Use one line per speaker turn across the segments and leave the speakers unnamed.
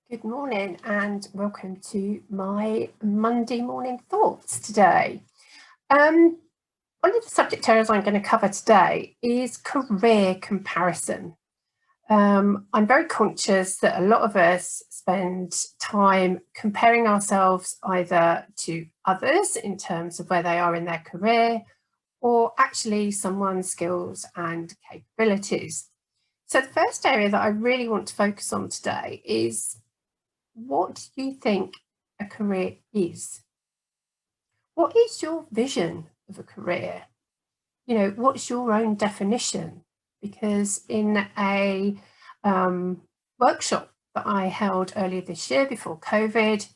Good morning and welcome to my Monday morning thoughts today. One of the subject areas I'm going to cover today is career comparison. I'm very conscious that a lot of us spend time comparing ourselves either to others in terms of where they are in their career or actually someone's skills and capabilities. So the first area that I really want to focus on today is, what do you think a career is? What is your vision of a career? What's your own definition? Because in a workshop that I held earlier this year before COVID,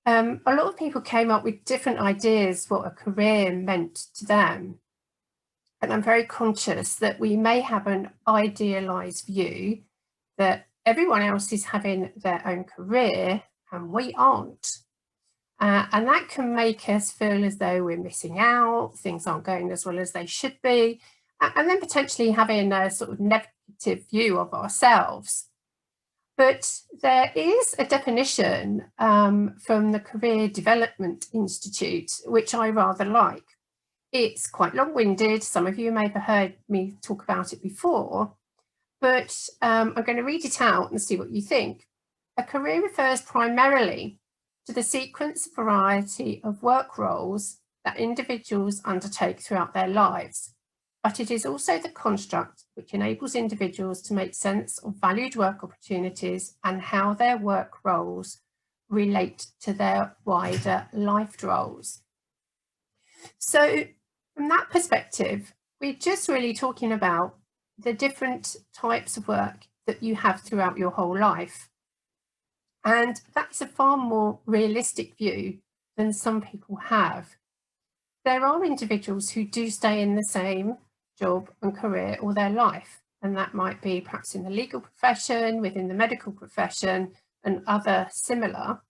a lot of people came up with different ideas what a career meant to them. And I'm very conscious that we may have an idealized view that everyone else is having their own career and we aren't. And that can make us feel as though we're missing out, things aren't going as well as they should be, and then potentially having a sort of negative view of ourselves. But there is a definition from the Career Development Institute, which I rather like. It's quite long-winded. Some of you may have heard me talk about it before, but I'm going to read it out and see what you think. A career refers primarily to the sequence and variety of work roles that individuals undertake throughout their lives, but it is also the construct which enables individuals to make sense of valued work opportunities and how their work roles relate to their wider life roles. So from that perspective, we're just really talking about the different types of work that you have throughout your whole life. And that's a far more realistic view than some people have. There are individuals who do stay in the same job and career all their life, and that might be perhaps in the legal profession, within the medical profession, and other similar.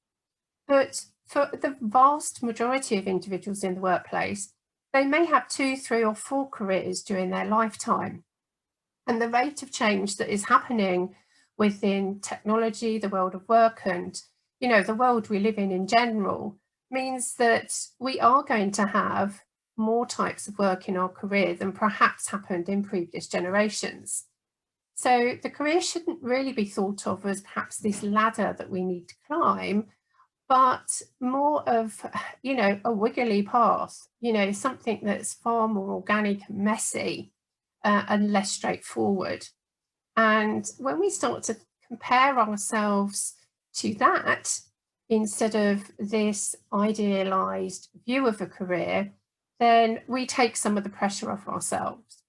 But for the vast majority of individuals in the workplace, they may have 2, 3, or 4 careers during their lifetime. And the rate of change that is happening within technology, the world of work, and the world we live in general, means that we are going to have more types of work in our career than perhaps happened in previous generations. So the career shouldn't really be thought of as perhaps this ladder that we need to climb, but more of a wiggly path, something that's far more organic and messy, and less straightforward. And when we start to compare ourselves to that, instead of this idealized view of a career, then we take some of the pressure off ourselves.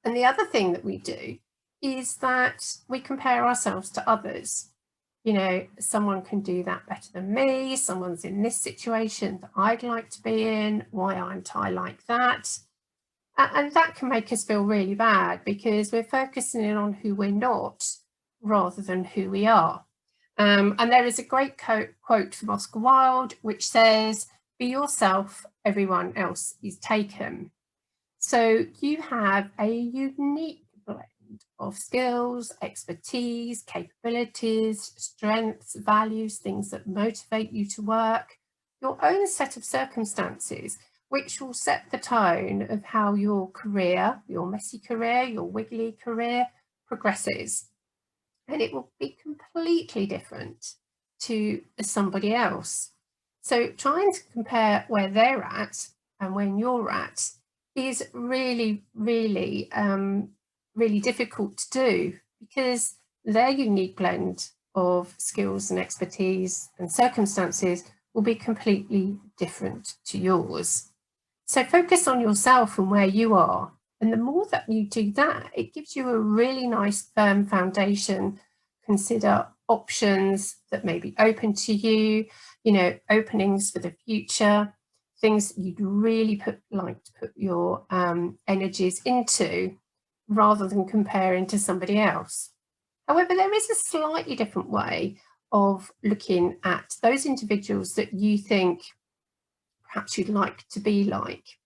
And the other thing that we do is that we compare ourselves to others. Someone can do that better than me. Someone's in this situation that I'd like to be in. Why aren't I like that? And that can make us feel really bad because we're focusing in on who we're not rather than who we are. And there is a great quote from Oscar Wilde, which says, "Be yourself, everyone else is taken." So you have a unique blend of skills, expertise, capabilities, strengths, values, things that motivate you to work, your own set of circumstances, which will set the tone of how your career, your messy career, your wiggly career progresses. And it will be completely different to somebody else. So trying to compare where they're at and when you're at is really, really, really difficult to do, because their unique blend of skills and expertise and circumstances will be completely different to yours. So focus on yourself and where you are. And the more that you do that, it gives you a really nice firm foundation. Consider options that may be open to you, openings for the future, things that you'd really like to put your energies into, rather than comparing to somebody else. However, there is a slightly different way of looking at those individuals that you think perhaps you'd like to be like.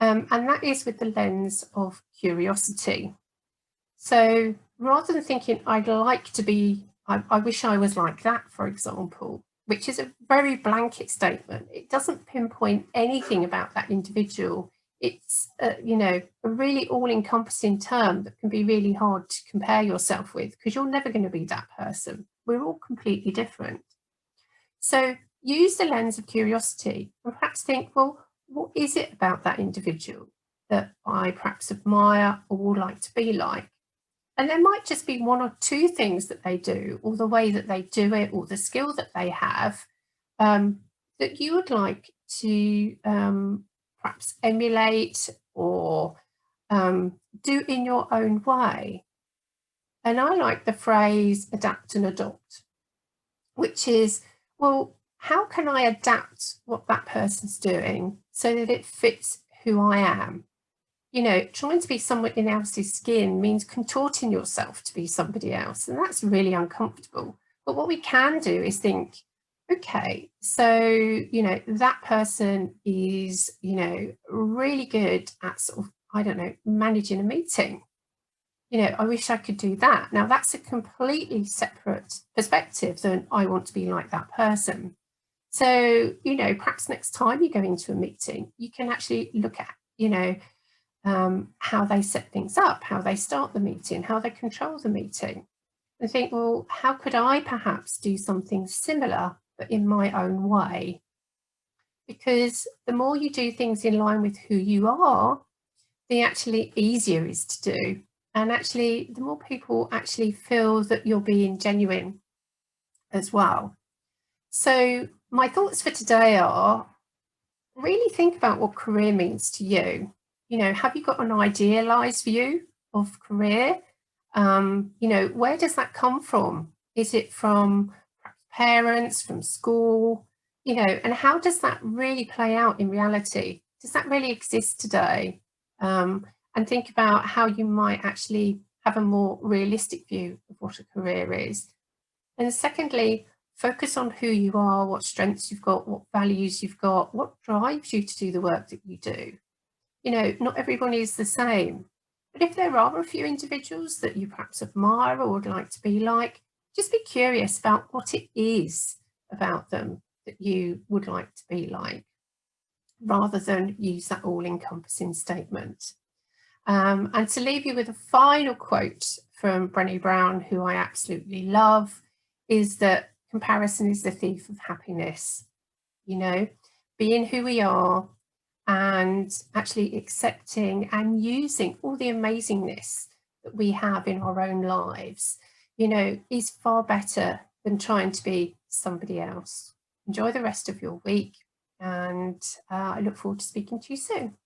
And that is with the lens of curiosity. So rather than thinking, I'd like to be I wish I was like that, for example, which is a very blanket statement. It doesn't pinpoint anything about that individual. It's, a really all-encompassing term that can be really hard to compare yourself with, because you're never going to be that person. We're all completely different. So use the lens of curiosity and perhaps think, well, what is it about that individual that I perhaps admire or would like to be like? And there might just be one or two things that they do, or the way that they do it, or the skill that they have, that you would like to perhaps emulate or do in your own way. And I like the phrase adapt and adopt, which is, well, how can I adapt what that person's doing so that it fits who I am? Trying to be someone else's skin means contorting yourself to be somebody else, and that's really uncomfortable. But what we can do is think, okay, so, that person is, really good at sort of, I don't know, managing a meeting. I wish I could do that. Now, that's a completely separate perspective than I want to be like that person. So, perhaps next time you go into a meeting, you can actually look at, how they set things up, how they start the meeting, how they control the meeting, and think, well, how could I perhaps do something similar, but in my own way? Because the more you do things in line with who you are, the actually easier it is to do. And actually, the more people actually feel that you're being genuine as well. So my thoughts for today are, really think about what career means to you. Have you got an idealized view of career? Where does that come from? Is it from parents, from school? And how does that really play out in reality? Does that really exist today? And think about how you might actually have a more realistic view of what a career is. And secondly, focus on who you are, what strengths you've got, what values you've got, what drives you to do the work that you do. Not everyone is the same. But if there are a few individuals that you perhaps admire or would like to be like, just be curious about what it is about them that you would like to be like, rather than use that all-encompassing statement. And to leave you with a final quote from Brené Brown, who I absolutely love, is that comparison is the thief of happiness. Being who we are and actually accepting and using all the amazingness that we have in our own lives, is far better than trying to be somebody else. Enjoy the rest of your week, and I look forward to speaking to you soon.